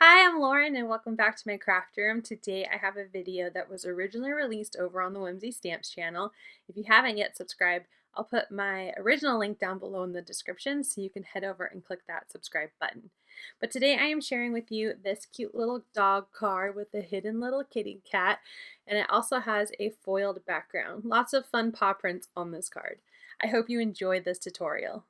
Hi, I'm Lauren and welcome back to my craft room. Today I have a video that was originally released over on the Whimsy Stamps channel. If you haven't yet subscribed, I'll put my original link down below in the description so you can head over and click that subscribe button. But today I am sharing with you this cute little dog card with a hidden little kitty cat, and it also has a foiled background. Lots of fun paw prints on this card. I hope you enjoyed this tutorial.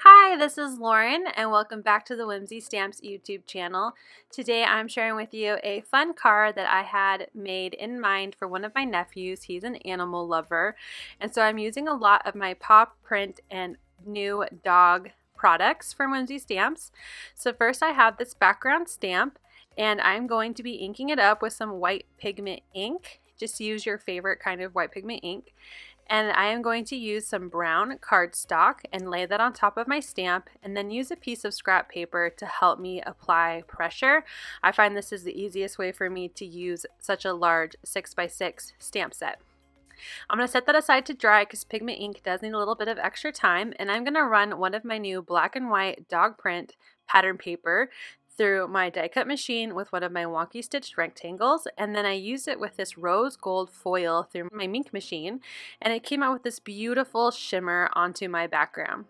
Hi, this is Lauren and welcome back to the Whimsy Stamps YouTube channel. Today I'm sharing with you a fun card that I had made in mind for one of my nephews. He's an animal lover, and so I'm using a lot of my paw print and new dog products from Whimsy Stamps. So first I have this background stamp, and I'm going to be inking it up with some white pigment ink. Just use your favorite kind of white pigment ink. And I am going to use some brown cardstock and lay that on top of my stamp, and then use a piece of scrap paper to help me apply pressure. I find this is the easiest way for me to use such a large 6x6 stamp set. I'm going to set that aside to dry because pigment ink does need a little bit of extra time, and I'm going to run one of my new black and white dog print pattern paper through my die cut machine with one of my Wonky stitched rectangles, and then I used it with this rose gold foil through my ink machine, and it came out with this beautiful shimmer onto my background.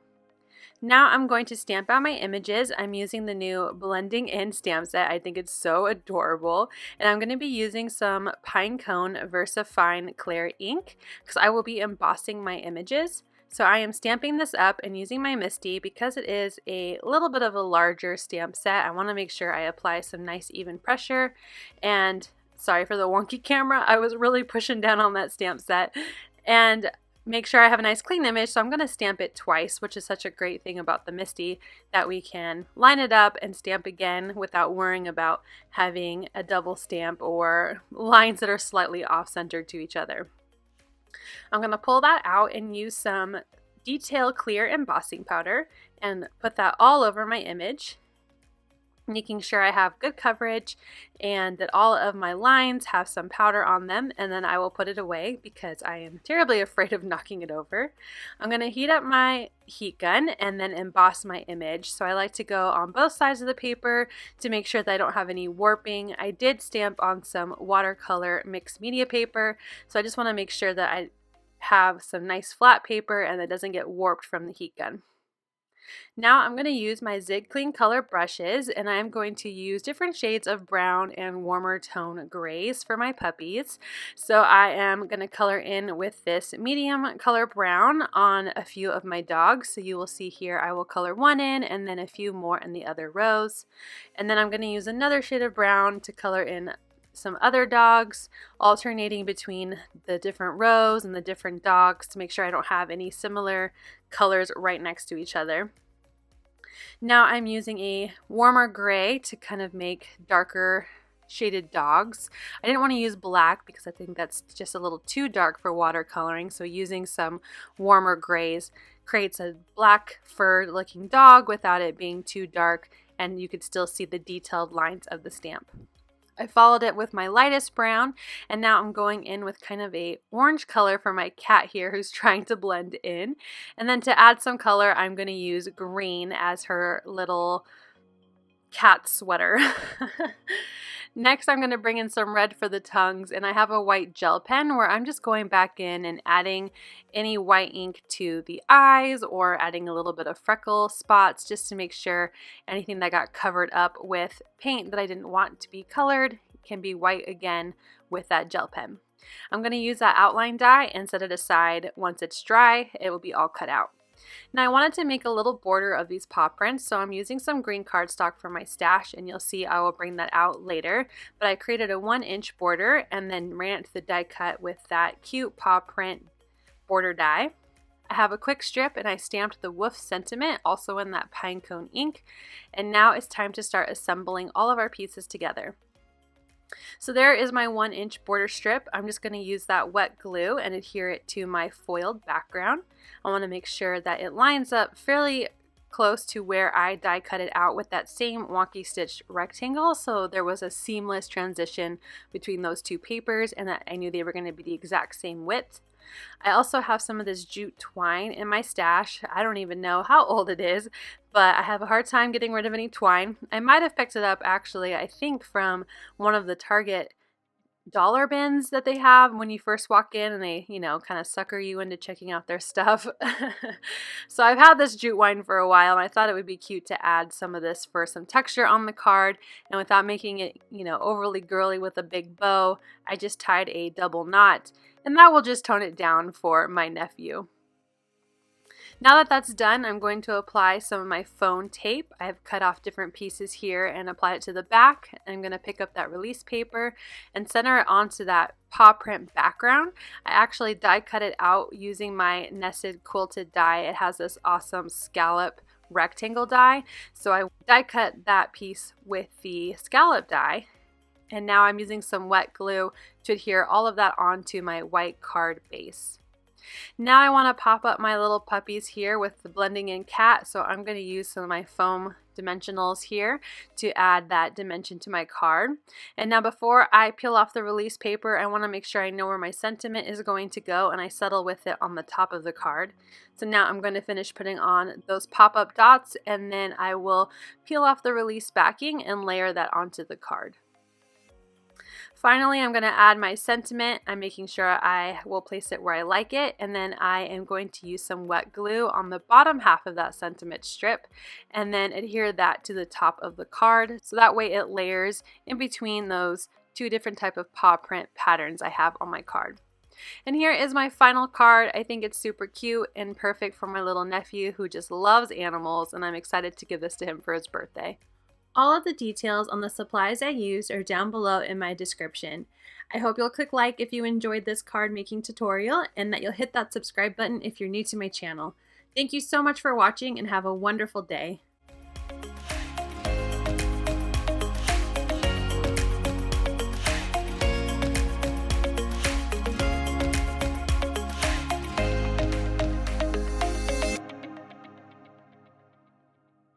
Now I'm going to stamp out my images. I'm using the new Blending In stamp set. I think it's so adorable, and I'm going to be using some Pinecone VersaFine Clear ink because I will be embossing my images. So I am stamping this up and using my Misty because it is a little bit of a larger stamp set. I want to make sure I apply some nice even pressure, and sorry for the wonky camera, I was really pushing down on that stamp set, and make sure I have a nice clean image. So I'm going to stamp it twice, which is such a great thing about the Misty, that we can line it up and stamp again without worrying about having a double stamp or lines that are slightly off-centered to each other. I'm going to pull that out and use some Detail Clear embossing powder and put that all over my image, making sure I have good coverage and that all of my lines have some powder on them, and then I will put it away because I am terribly afraid of knocking it over. I'm going to heat up my heat gun and then emboss my image. So I like to go on both sides of the paper to make sure that I don't have any warping. I did stamp on some watercolor mixed media paper, so I just want to make sure that I have some nice flat paper and that doesn't get warped from the heat gun. Now I'm going to use my Zig Clean color brushes, and I'm going to use different shades of brown and warmer tone grays for my puppies. So I am going to color in with this medium color brown on a few of my dogs. So you will see here I will color one in and then a few more in the other rows. And then I'm going to use another shade of brown to color in some other dogs, alternating between the different rows and the different dogs to make sure I don't have any similar colors right next to each other. Now I'm using a warmer gray to kind of make darker shaded dogs. I didn't want to use black because I think that's just a little too dark for watercoloring, so using some warmer grays creates a black fur looking dog without it being too dark, and you could still see the detailed lines of the stamp. I followed it with my lightest brown, and now I'm going in with kind of a orange color for my cat here who's trying to blend in. And then to add some color, I'm going to use green as her little cat sweater. Next, I'm going to bring in some red for the tongues, and I have a white gel pen where I'm just going back in and adding any white ink to the eyes or adding a little bit of freckle spots just to make sure anything that got covered up with paint that I didn't want to be colored can be white again with that gel pen. I'm going to use that outline die and set it aside. Once it's dry, it will be all cut out. Now I wanted to make a little border of these paw prints, so I'm using some green cardstock for my stash, and you'll see I will bring that out later. But I created a 1-inch border and then ran it to the die cut with that cute paw print border die. I have a quick strip and I stamped the Woof sentiment also in that Pinecone ink, and now it's time to start assembling all of our pieces together. So there is my 1-inch border strip. I'm just going to use that wet glue and adhere it to my foiled background. I want to make sure that it lines up fairly close to where I die cut it out with that same Wonky stitched rectangle, so there was a seamless transition between those two papers and that I knew they were going to be the exact same width. I also have some of this jute twine in my stash. I don't even know how old it is, but I have a hard time getting rid of any twine. I might have picked it up actually, I think from one of the Target dollar bins that they have when you first walk in, and they, you know, kind of sucker you into checking out their stuff. So I've had this jute twine for a while, and I thought it would be cute to add some of this for some texture on the card, and without making it, you know, overly girly with a big bow, I just tied a double knot, and that will just tone it down for my nephew. Now that that's done, I'm going to apply some of my Fawn tape. I've cut off different pieces here and apply it to the back. I'm going to pick up that release paper and center it onto that paw print background. I actually die cut it out using my nested quilted die. It has this awesome scallop rectangle die, so I die cut that piece with the scallop die. And now I'm using some wet glue to adhere all of that onto my white card base. Now I want to pop up my little puppies here with the blending in cat, so I'm going to use some of my foam dimensionals here to add that dimension to my card. And now before I peel off the release paper, I want to make sure I know where my sentiment is going to go, and I settle with it on the top of the card. So now I'm going to finish putting on those pop-up dots, and then I will peel off the release backing and layer that onto the card. Finally, I'm going to add my sentiment. I'm making sure I will place it where I like it, and then I am going to use some wet glue on the bottom half of that sentiment strip and then adhere that to the top of the card, so that way it layers in between those two different type of paw print patterns I have on my card. And here is my final card. I think it's super cute and perfect for my little nephew who just loves animals, and I'm excited to give this to him for his birthday. All of the details on the supplies I used are down below in my description. I hope you'll click like if you enjoyed this card making tutorial, and that you'll hit that subscribe button if you're new to my channel. Thank you so much for watching, and have a wonderful day.